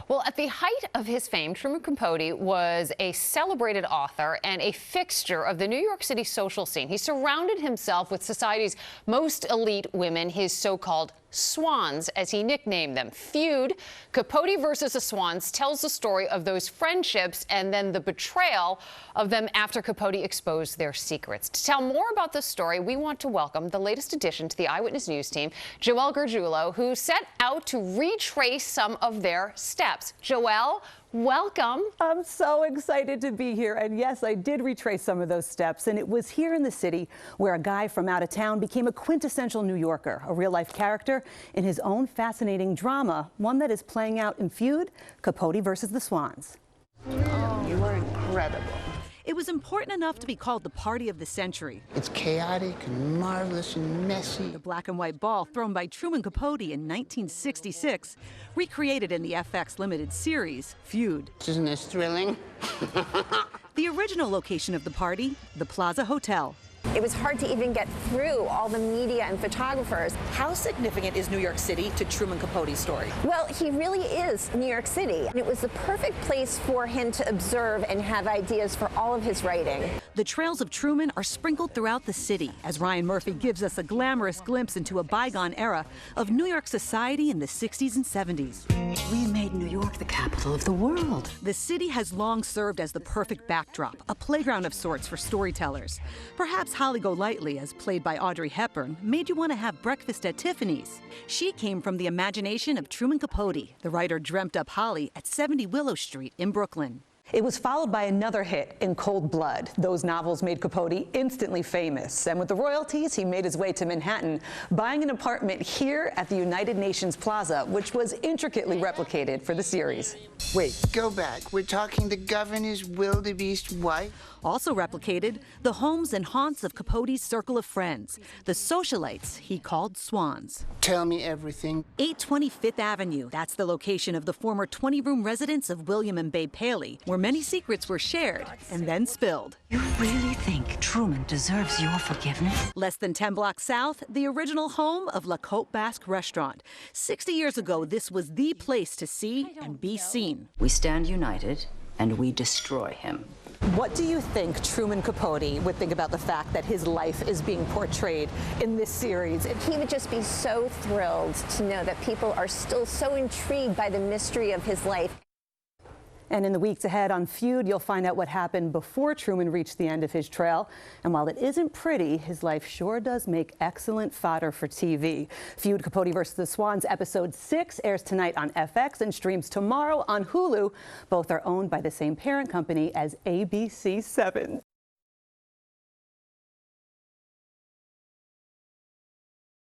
Well, at the height of his fame, Truman Capote was a celebrated author and a fixture of the New York City social scene. He surrounded himself with society's most elite women, his so-called Swans, as he nicknamed them. Feud, Capote versus the Swans, tells the story of those friendships and then the betrayal of them after Capote exposed their secrets. To tell more about this story, we want to welcome the latest addition to the Eyewitness News team, Joelle Garguilo, who set out to retrace some of their steps. Joelle, welcome. I'm so excited to be here. And yes, I did retrace some of those steps. And it was here in the city where a guy from out of town became a quintessential New Yorker, a real-life character in his own fascinating drama, one that is playing out in Feud, Capote versus the Swans. Oh, you were incredible. It was important enough to be called the party of the century. It's chaotic and marvelous and messy. The black and white ball thrown by Truman Capote in 1966, recreated in the FX limited series, Feud. Isn't this thrilling? The original location of the party, the Plaza Hotel. It was hard to even get through all the media and photographers. How significant is New York City to Truman Capote's story? Well, he really is New York City. And it was the perfect place for him to observe and have ideas for all of his writing. The trails of Truman are sprinkled throughout the city as Ryan Murphy gives us a glamorous glimpse into a bygone era of New York society in the 60s and 70s. We made New York the capital of the world. The city has long served as the perfect backdrop, a playground of sorts for storytellers. Perhaps Holly Golightly, as played by Audrey Hepburn, made you want to have breakfast at Tiffany's. She came from the imagination of Truman Capote. The writer dreamt up Holly at 70 Willow Street in Brooklyn. It was followed by another hit, In Cold Blood. Those novels made Capote instantly famous. And with the royalties, he made his way to Manhattan, buying an apartment here at the United Nations Plaza, which was intricately replicated for the series. Wait, go back. We're talking the governor's wildebeest wife? Also replicated, the homes and haunts of Capote's circle of friends, the socialites he called Swans. Tell me everything. 820 Fifth Avenue, that's the location of the former 20-room residence of William and Babe Paley, where many secrets were shared and then spilled. You really think Truman deserves your forgiveness? Less than 10 blocks south, the original home of La Côte Basque restaurant. 60 years ago, this was the place to see and be seen. We stand united and we destroy him. What do you think Truman Capote would think about the fact that his life is being portrayed in this series? He would just be so thrilled to know that people are still so intrigued by the mystery of his life. And in the weeks ahead on Feud, you'll find out what happened before Truman reached the end of his trail. And while it isn't pretty, his life sure does make excellent fodder for TV. Feud, Capote versus the Swans, episode 6 airs tonight on FX and streams tomorrow on Hulu. Both are owned by the same parent company as ABC-7.